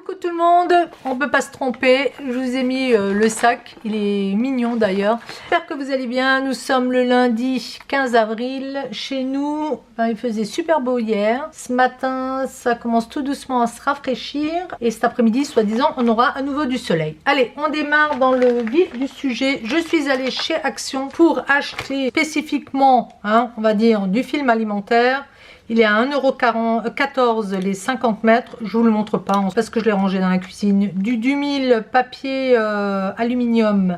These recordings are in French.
coucou tout le monde. On peut pas se tromper, je vous ai mis le sac, il est mignon d'ailleurs. J'espère que vous allez bien. Nous sommes le lundi 15 avril. Chez nous, il faisait super beau hier. Ce matin, ça commence tout doucement à se rafraîchir. Et cet après-midi, soi-disant, on aura à nouveau du soleil. Allez, on démarre dans le vif du sujet. Je suis allée chez Action pour acheter spécifiquement, on va dire, du film alimentaire. Il est à 1,14 € les 50 mètres. Je vous le montre pas parce que je l'ai rangé dans la cuisine. Du 1000 papier aluminium.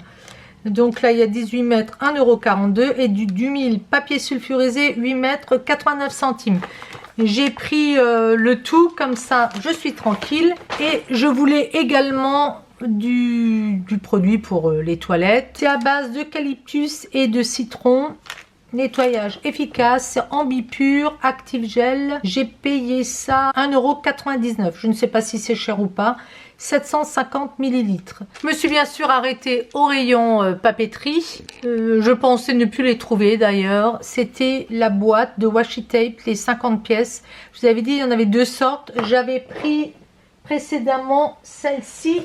Donc là, il y a 18 mètres, 1,42 € et du 1000 papier sulfurisé, 8 mètres, 89 centimes. J'ai pris le tout comme ça, je suis tranquille. Et je voulais également du produit pour les toilettes. C'est à base d'eucalyptus et de citron. Nettoyage efficace, c'est Ambipur Active Gel. J'ai payé ça 1,99 €. Je ne sais pas si c'est cher ou pas. 750 ml. Je me suis bien sûr arrêtée au rayon papeterie. Je pensais ne plus les trouver d'ailleurs. C'était la boîte de washi tape, les 50 pièces. Je vous avais dit, il y en avait deux sortes. J'avais pris précédemment celle-ci.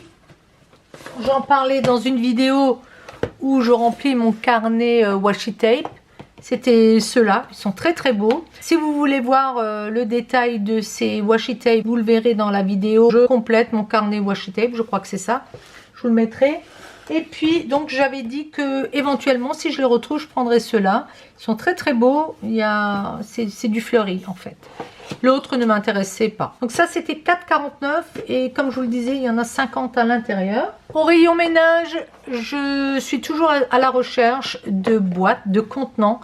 J'en parlais dans une vidéo où je remplis mon carnet washi tape. C'était ceux-là, ils sont très très beaux. Si vous voulez voir le détail de ces washi tape, vous le verrez dans la vidéo. Je complète mon carnet washi tape, je crois que c'est ça. Je vous le mettrai. Et puis, donc j'avais dit que éventuellement, si je les retrouve, je prendrai ceux-là. Ils sont très très beaux. C'est du fleuri en fait. L'autre ne m'intéressait pas. Donc ça, c'était 4,49 € et comme je vous le disais, il y en a 50 à l'intérieur. Au rayon ménage, je suis toujours à la recherche de boîtes, de contenants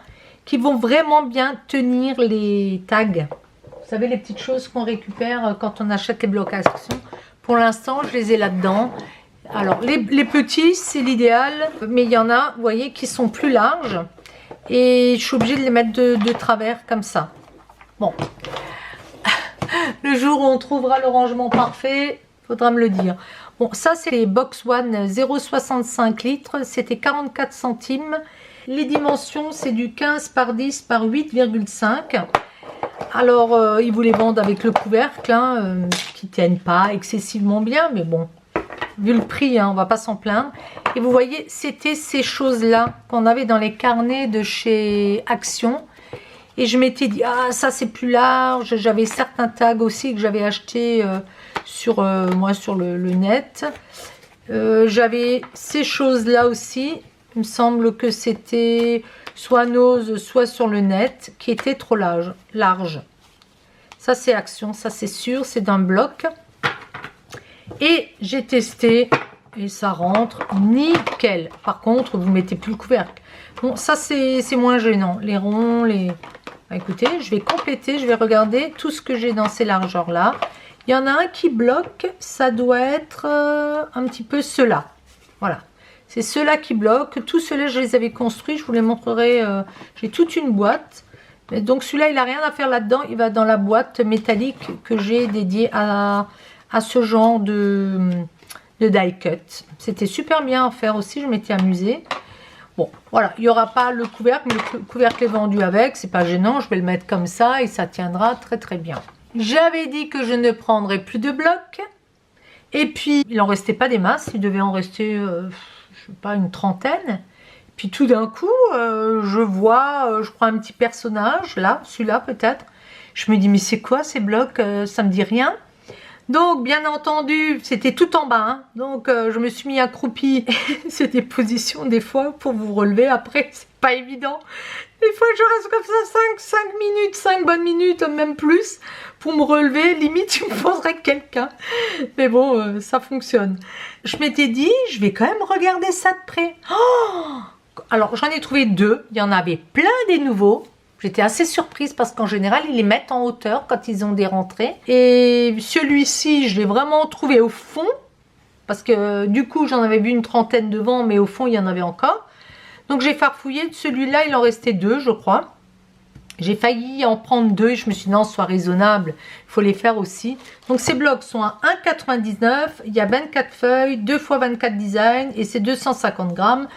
qui vont vraiment bien tenir les tags. Vous savez, les petites choses qu'on récupère quand on achète les blocs à Action. Pour l'instant, je les ai là-dedans. Alors, les petits, c'est l'idéal, mais il y en a, vous voyez, qui sont plus larges. Et je suis obligée de les mettre de travers comme ça. Bon. Le jour où on trouvera le rangement parfait, il faudra me le dire. Bon, ça, c'est les Box One 0,65 litres. C'était 44 centimes. Les dimensions, c'est du 15 par 10 par 8,5. Alors, ils vous les vendent avec le couvercle, qui ne tiennent pas excessivement bien, mais bon, vu le prix, on ne va pas s'en plaindre. Et vous voyez, c'était ces choses-là qu'on avait dans les carnets de chez Action. Et je m'étais dit, ah, ça c'est plus large. J'avais certains tags aussi que j'avais achetés sur le net. J'avais ces choses-là aussi. Il me semble que c'était soit Nose, soit sur le net, qui étaient trop large. Ça c'est Action, ça c'est sûr, c'est d'un bloc. Et j'ai testé et ça rentre nickel. Par contre, vous ne mettez plus le couvercle. Bon, ça c'est moins gênant. Les ronds, Écoutez, je vais compléter, je vais regarder tout ce que j'ai dans ces largeurs-là. Il y en a un qui bloque, ça doit être un petit peu ceux-là. Voilà, c'est ceux-là qui bloquent. Tous ceux-là, je les avais construits, je vous les montrerai. J'ai toute une boîte. Mais donc celui-là, il n'a rien à faire là-dedans. Il va dans la boîte métallique que j'ai dédiée à ce genre de die cut. C'était super bien à faire aussi, je m'étais amusée. Bon, voilà, il n'y aura pas le couvercle, mais le couvercle est vendu avec, c'est pas gênant, je vais le mettre comme ça et ça tiendra très très bien. J'avais dit que je ne prendrais plus de blocs, et puis il n'en restait pas des masses, il devait en rester, je sais pas, une trentaine. Puis tout d'un coup, je vois, je crois un petit personnage, là, celui-là peut-être. Je me dis, mais c'est quoi ces blocs, ça me dit rien. Donc, bien entendu, c'était tout en bas. Donc, je me suis mis accroupie. C'est des positions, des fois, pour vous relever. Après, c'est pas évident. Des fois, je reste comme ça 5 minutes, 5 bonnes minutes, même plus, pour me relever. Limite, je me poserais quelqu'un. Mais bon, ça fonctionne. Je m'étais dit, je vais quand même regarder ça de près. Oh, alors, j'en ai trouvé deux. Il y en avait plein des nouveaux. J'étais assez surprise parce qu'en général, ils les mettent en hauteur quand ils ont des rentrées. Et celui-ci, je l'ai vraiment trouvé au fond. Parce que du coup, j'en avais vu une trentaine devant, mais au fond, il y en avait encore. Donc, j'ai farfouillé. De celui-là, il en restait deux, je crois. J'ai failli en prendre deux et je me suis dit, non, sois raisonnable. Il faut les faire aussi. Donc, ces blocs sont à 1,99 €. Il y a 24 feuilles, 2 x 24 designs et c'est 250 grammes.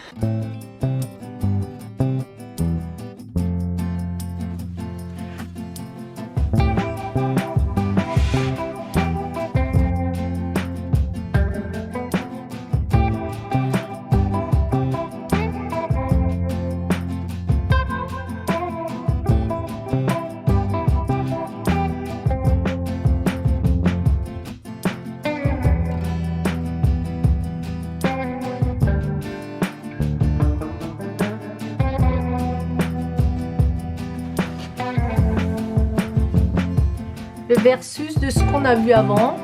versus de ce qu'on a vu avant.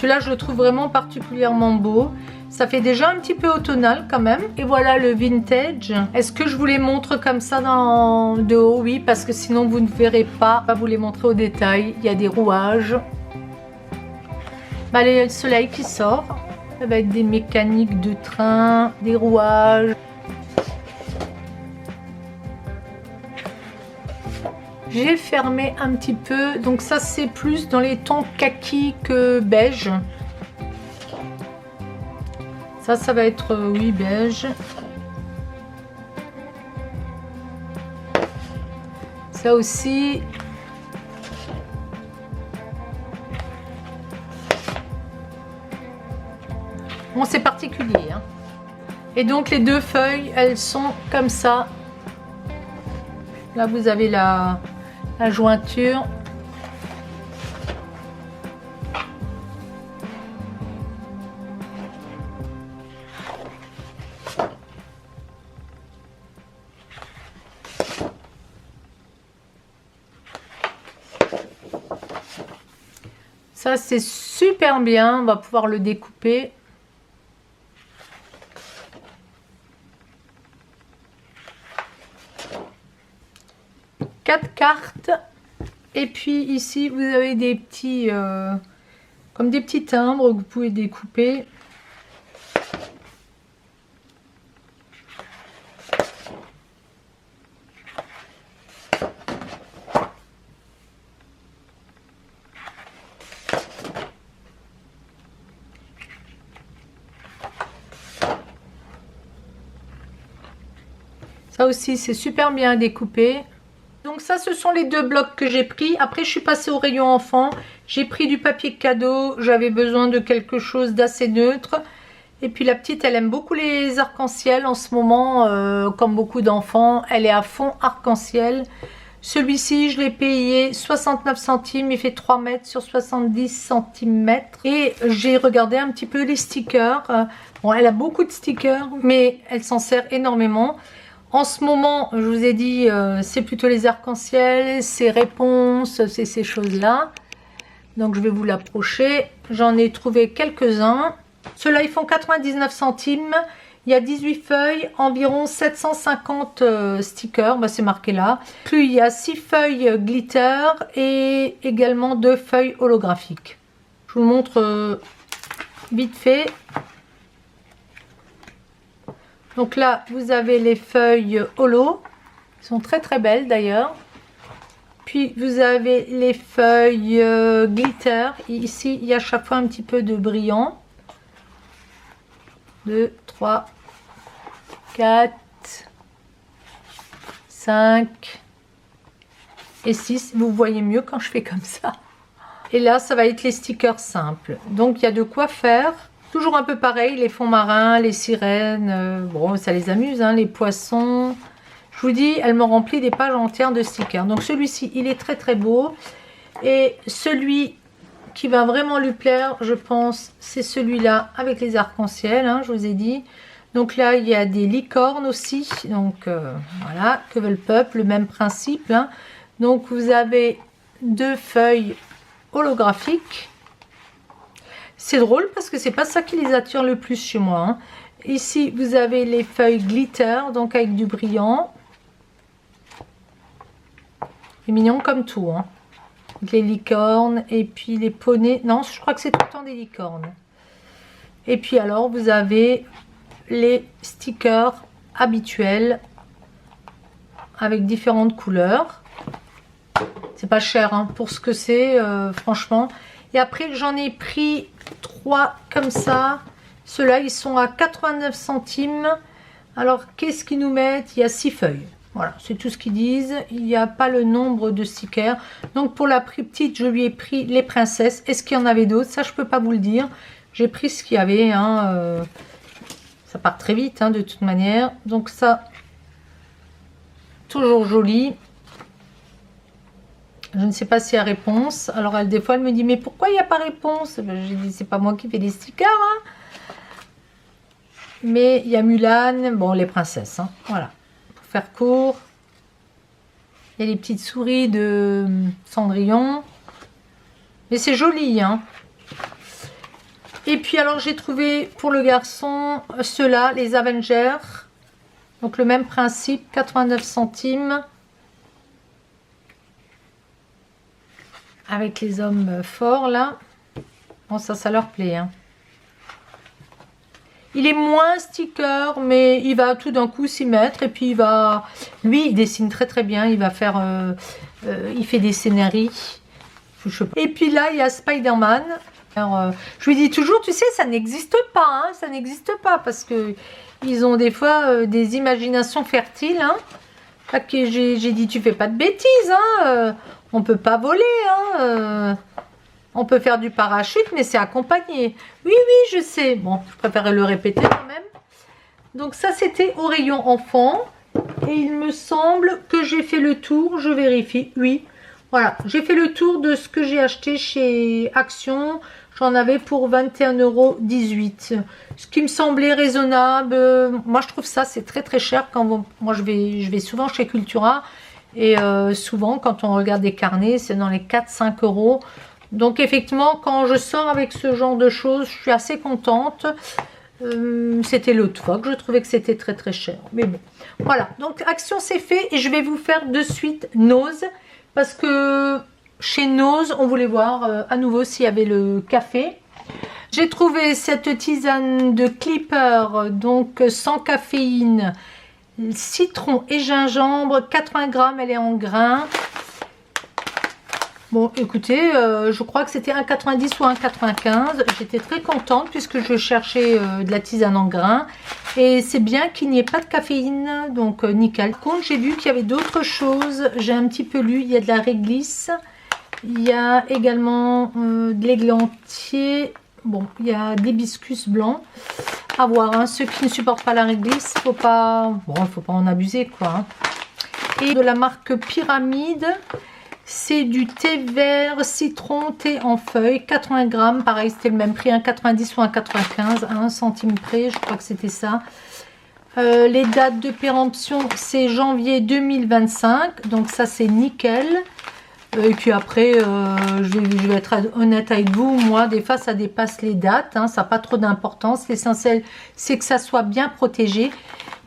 Celui-là, je le trouve vraiment particulièrement beau. Ça fait déjà un petit peu automnal quand même. Et voilà le vintage. Est-ce que je vous les montre comme ça de haut? Oui, parce que sinon vous ne verrez pas. Je vais vous les montrer au détail. Il y a des rouages. Bah, le soleil qui sort. Ça va être des mécaniques de train, des rouages. J'ai fermé un petit peu, donc ça c'est plus dans les tons kaki que beige. Ça va être, oui, beige. Ça aussi. Bon, c'est particulier, hein. Et donc les deux feuilles, elles sont comme ça. Là, vous avez la jointure. Ça, c'est super bien. On va pouvoir le découper. Quatre cartes. Et puis ici, vous avez des petits, comme des petits timbres que vous pouvez découper. Ça aussi, c'est super bien découpé. Donc ça, ce sont les deux blocs que j'ai pris. Après, je suis passée au rayon enfant. J'ai pris du papier cadeau. J'avais besoin de quelque chose d'assez neutre. Et puis la petite, elle aime beaucoup les arcs-en-ciel en ce moment. Comme beaucoup d'enfants, elle est à fond arc-en-ciel. Celui-ci, je l'ai payé 69 centimes. Il fait 3 mètres sur 70 cm. Et j'ai regardé un petit peu les stickers. Bon, elle a beaucoup de stickers, mais elle s'en sert énormément. En ce moment, je vous ai dit, c'est plutôt les arcs-en-ciel, ces réponses, c'est ces choses-là. Donc, je vais vous l'approcher. J'en ai trouvé quelques-uns. Ceux-là, ils font 99 centimes. Il y a 18 feuilles, environ 750 stickers. Bah, c'est marqué là. Puis, il y a 6 feuilles glitter et également 2 feuilles holographiques. Je vous montre vite fait. Donc là, vous avez les feuilles holo. Elles sont très très belles d'ailleurs. Puis vous avez les feuilles glitter. Et ici, il y a à chaque fois un petit peu de brillant. 2, 3, 4, 5 et 6. Vous voyez mieux quand je fais comme ça. Et là, ça va être les stickers simples. Donc, il y a de quoi faire. Toujours un peu pareil, les fonds marins, les sirènes, bon, ça les amuse, hein, les poissons. Je vous dis, elle me remplit des pages entières de stickers. Donc celui-ci, il est très très beau. Et celui qui va vraiment lui plaire, je pense, c'est celui-là avec les arcs-en-ciel, hein, je vous ai dit. Donc là, il y a des licornes aussi. Donc voilà, que veut le peuple, le même principe, hein. Donc vous avez 2 feuilles holographiques. C'est drôle parce que c'est pas ça qui les attire le plus chez moi, hein. Ici, vous avez les feuilles glitter, donc avec du brillant. C'est mignon comme tout, hein. Les licornes et puis les poneys. Non, je crois que c'est tout le temps des licornes. Et puis alors, vous avez les stickers habituels avec différentes couleurs. C'est pas cher, hein, pour ce que c'est, franchement. Et après, j'en ai pris 3 comme ça. Ceux-là, ils sont à 89 centimes. Alors, qu'est-ce qu'ils nous mettent? Il y a 6 feuilles. Voilà, c'est tout ce qu'ils disent. Il n'y a pas le nombre de stickers. Donc, pour la plus petite, je lui ai pris les princesses. Est-ce qu'il y en avait d'autres? Ça, je ne peux pas vous le dire. J'ai pris ce qu'il y avait. Hein, ça part très vite, hein, de toute manière. Donc, ça, toujours joli. Je ne sais pas s'il y a réponse. Alors, elle, des fois, elle me dit, mais pourquoi il n'y a pas réponse? Ben, j'ai dit, c'est pas moi qui fais les stickers. Hein. Mais il y a Mulan. Bon, les princesses. Hein, voilà. Pour faire court. Il y a les petites souris de Cendrillon. Mais c'est joli, hein. Et puis, alors, j'ai trouvé pour le garçon, ceux-là, les Avengers. Donc, le même principe, 89 centimes. Avec les hommes forts, là. Bon, ça leur plaît, hein. Il est moins sticker, mais il va tout d'un coup s'y mettre. Et puis, il va... Lui, il dessine très, très bien. Il va faire... il fait des scénarii. Je sais pas. Et puis là, il y a Spider-Man. Alors, je lui dis toujours, tu sais, ça n'existe pas. Hein, ça n'existe pas. Parce que ils ont des fois des imaginations fertiles. Hein. J'ai dit, tu fais pas de bêtises. Hein, on peut pas voler. Hein, on peut faire du parachute, mais c'est accompagné. Oui, oui, je sais. Bon, je préférais le répéter quand même. Donc ça, c'était au rayon enfant. Et il me semble que j'ai fait le tour. Je vérifie. Oui. Voilà. J'ai fait le tour de ce que j'ai acheté chez Action. J'en avais pour 21,18 €. Ce qui me semblait raisonnable. Moi, je trouve ça, c'est très, très cher. Moi, je vais souvent chez Cultura. Et souvent, quand on regarde des carnets, c'est dans les 4-5 €. Donc effectivement, quand je sors avec ce genre de choses, je suis assez contente. C'était l'autre fois que je trouvais que c'était très très cher. Mais bon, voilà. Donc Action, c'est fait. Et je vais vous faire de suite Nose. Parce que chez Nose, on voulait voir à nouveau s'il y avait le café. J'ai trouvé cette tisane de Clipper, donc sans caféine, citron et gingembre, 80 grammes, elle est en grains. Bon, écoutez, je crois que c'était 1,90 ou 1,95. J'étais très contente puisque je cherchais de la tisane en grains. Et c'est bien qu'il n'y ait pas de caféine, donc nickel. Par contre, j'ai vu qu'il y avait d'autres choses. J'ai un petit peu lu, il y a de la réglisse. Il y a également de l'églantier. Bon, il y a de l'hibiscus blanc. À voir, hein. Ceux qui ne supportent pas la réglisse, faut pas en abuser, quoi. Hein. Et de la marque Pyramide. C'est du thé vert, citron, thé en feuilles, 80 grammes. Pareil, c'était le même prix, 1,90 ou 1,95, à 1 centime près. Je crois que c'était ça. Les dates de péremption, c'est janvier 2025. Donc ça, c'est nickel. Et puis après, je vais être honnête avec vous. Moi, des fois, ça dépasse les dates. Hein, ça n'a pas trop d'importance. L'essentiel, c'est que ça soit bien protégé.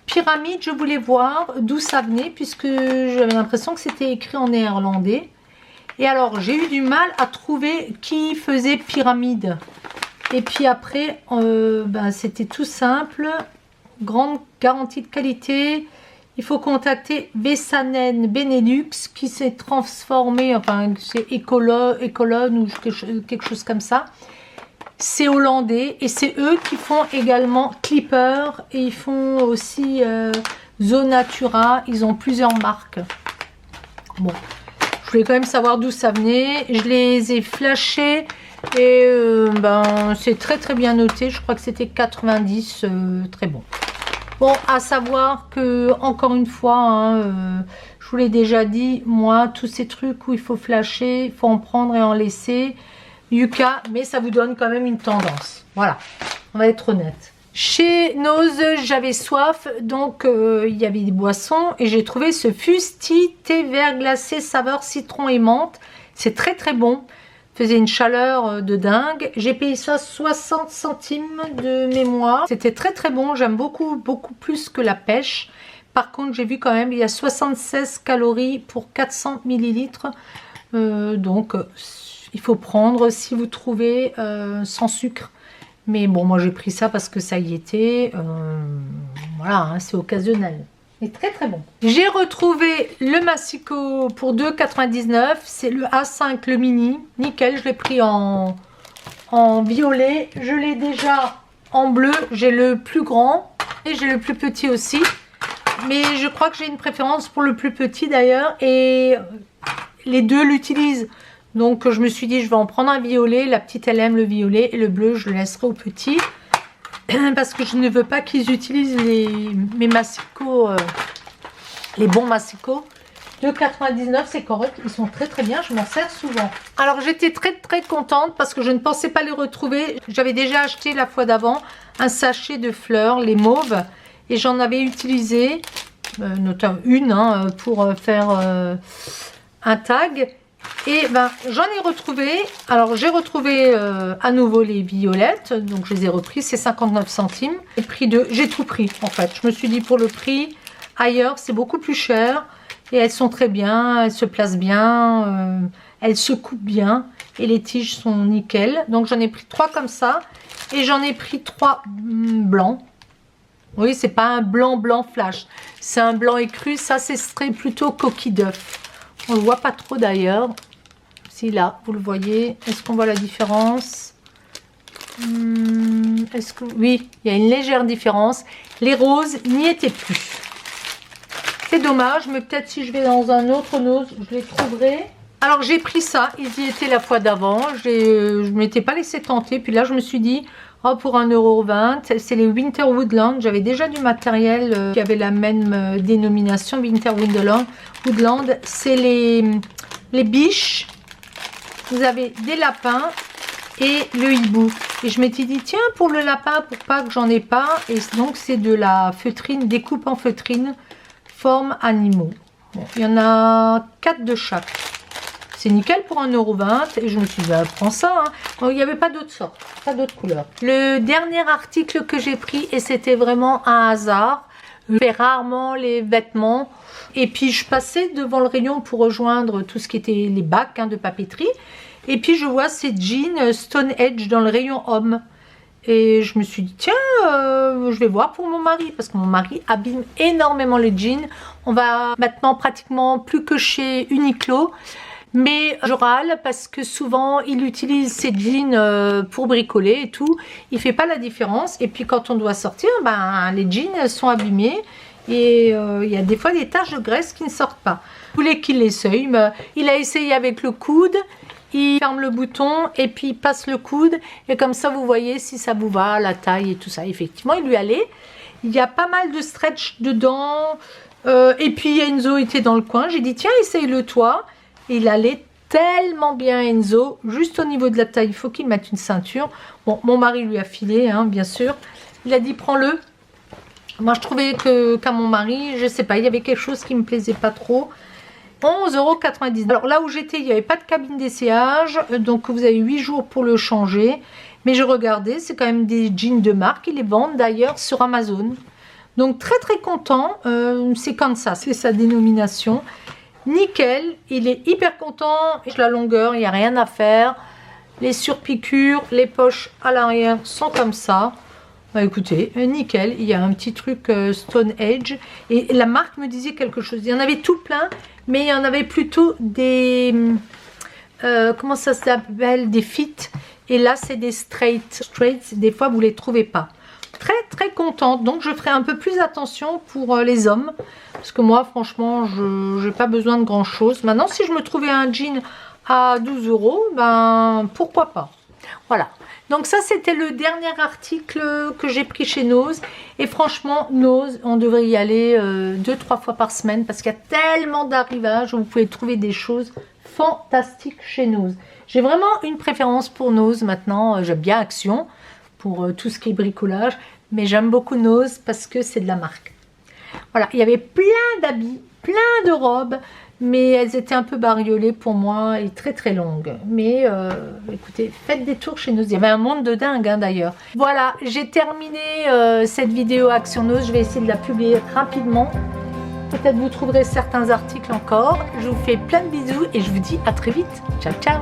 Pyramide, je voulais voir d'où ça venait puisque j'avais l'impression que c'était écrit en néerlandais. Et alors, j'ai eu du mal à trouver qui faisait Pyramide. Et puis après, c'était tout simple. Grande garantie de qualité. Il faut contacter Vessanen Benelux qui s'est transformé, enfin, c'est Ecolon ou quelque chose comme ça. C'est hollandais et c'est eux qui font également Clipper et ils font aussi Zonatura. Ils ont plusieurs marques. Bon, je voulais quand même savoir d'où ça venait. Je les ai flashés et c'est très très bien noté. Je crois que c'était 90, très bon. Bon, à savoir que, encore une fois, hein, je vous l'ai déjà dit, moi, tous ces trucs où il faut flasher, il faut en prendre et en laisser. Yuka, mais ça vous donne quand même une tendance. Voilà, on va être honnête. Chez Nose, j'avais soif, donc il y avait des boissons et j'ai trouvé ce Fusti thé vert glacé saveur citron et menthe. C'est très très bon. Faisait une chaleur de dingue. J'ai payé ça 60 centimes de mémoire. C'était très très bon. J'aime beaucoup beaucoup plus que la pêche. Par contre, j'ai vu quand même il y a 76 calories pour 400 millilitres. Donc il faut prendre si vous trouvez sans sucre. Mais bon, moi j'ai pris ça parce que ça y était. Voilà, hein, c'est occasionnel. Mais très très bon. J'ai retrouvé le Massico pour 2,99. C'est le A5, le mini. Nickel, je l'ai pris en en violet. Je l'ai déjà en bleu. J'ai le plus grand et j'ai le plus petit aussi. Mais je crois que j'ai une préférence pour le plus petit d'ailleurs. Et les deux l'utilisent. Donc je me suis dit je vais en prendre un violet. La petite elle aime le violet et le bleu je le laisserai au petit. Parce que je ne veux pas qu'ils utilisent mes massicots, les bons massicots. 2,99 c'est correct, ils sont très très bien, je m'en sers souvent. Alors j'étais très contente parce que je ne pensais pas les retrouver. J'avais déjà acheté la fois d'avant un sachet de fleurs, les mauves, et j'en avais utilisé, notamment une pour faire un tag. Et ben j'en ai retrouvé. Alors j'ai retrouvé à nouveau les violettes, donc je les ai repris, c'est 59 centimes. J'ai tout pris en fait. Je me suis dit pour le prix, ailleurs c'est beaucoup plus cher. Et elles sont très bien, elles se placent bien, elles se coupent bien. Et les tiges sont nickel. Donc j'en ai pris 3 comme ça. Et j'en ai pris 3 blancs. Oui, c'est pas un blanc flash. C'est un blanc écru. Ça, c'est serait plutôt coquille d'œuf. On le voit pas trop d'ailleurs. Si là, vous le voyez. Est-ce qu'on voit la différence? Est-ce que... Oui, il y a une légère différence. Les roses n'y étaient plus. C'est dommage, mais peut-être si je vais dans un autre nose, je les trouverai. Alors j'ai pris ça, ils y étaient la fois d'avant. Je ne m'étais pas laissé tenter. Puis là, je me suis dit, oh, pour 1,20 €, c'est les Winter Woodland. J'avais déjà du matériel qui avait la même dénomination, Winter Woodland. C'est les biches. Vous avez des lapins et le hibou. Et je m'étais dit, tiens, pour le lapin, pour pas que j'en ai pas. Et donc, c'est de la feutrine, découpe en feutrine, forme animaux. Bon, il y en a 4 de chaque. C'est nickel pour 1,20 €. Et je me suis dit, bah, prends ça. Bon, il n'y avait pas d'autres sortes, pas d'autres couleurs. Le dernier article que j'ai pris, et c'était vraiment un hasard. Je fais rarement les vêtements. Et puis, je passais devant le rayon pour rejoindre tout ce qui était les bacs de papeterie. Et puis, je vois ces jeans Stone Edge dans le rayon homme. Et je me suis dit, tiens, je vais voir pour mon mari. Parce que mon mari abîme énormément les jeans. On va maintenant pratiquement plus que chez Uniqlo. Mais je râle parce que souvent, il utilise ses jeans pour bricoler et tout. Il fait pas la différence. Et puis, quand on doit sortir, ben, les jeans sont abîmés. Et il y a des fois des taches de graisse qui ne sortent pas. Je voulais qu'il essaye. Mais il a essayé avec le coude. Il ferme le bouton et puis il passe le coude. Et comme ça, vous voyez si ça vous va, la taille et tout ça. Effectivement, il lui allait. Il y a pas mal de stretch dedans. Et puis Enzo était dans le coin. J'ai dit, tiens, essaye-le toi. Et il allait tellement bien, Enzo. Juste au niveau de la taille, il faut qu'il mette une ceinture. Bon, mon mari lui a filé, bien sûr. Il a dit, prends-le. Moi, je trouvais qu'à mon mari, je sais pas, il y avait quelque chose qui me plaisait pas trop. 11,90 €. Alors là où j'étais, il n'y avait pas de cabine d'essayage. Donc vous avez 8 jours pour le changer. Mais je regardais, c'est quand même des jeans de marque. Ils les vendent d'ailleurs sur Amazon. Donc très content. C'est comme ça, c'est sa dénomination. Nickel. Il est hyper content. La longueur, il n'y a rien à faire. Les surpiqûres, les poches à l'arrière sont comme ça. Bah écoutez, nickel, il y a un petit truc Stone Edge. Et la marque me disait quelque chose. Il y en avait tout plein, mais il y en avait plutôt des... comment ça s'appelle? Des fit. Et là, c'est des straight. Des fois, vous ne les trouvez pas. Très contente. Donc, je ferai un peu plus attention pour les hommes. Parce que moi, franchement, je n'ai pas besoin de grand-chose. Maintenant, si je me trouvais un jean à 12 €, ben pourquoi pas. Voilà. Donc ça, c'était le dernier article que j'ai pris chez Nose. Et franchement, Nose, on devrait y aller 2-3 fois par semaine parce qu'il y a tellement d'arrivages où vous pouvez trouver des choses fantastiques chez Nose. J'ai vraiment une préférence pour Nose maintenant. J'aime bien Action pour tout ce qui est bricolage. Mais j'aime beaucoup Nose parce que c'est de la marque. Voilà, il y avait plein d'habits, plein de robes. Mais elles étaient un peu bariolées pour moi et très longues. Mais écoutez, faites des tours chez Nose. Il y avait un monde de dingue d'ailleurs. Voilà, j'ai terminé cette vidéo Action Nose. Je vais essayer de la publier rapidement. Peut-être vous trouverez certains articles encore. Je vous fais plein de bisous et je vous dis à très vite. Ciao, ciao!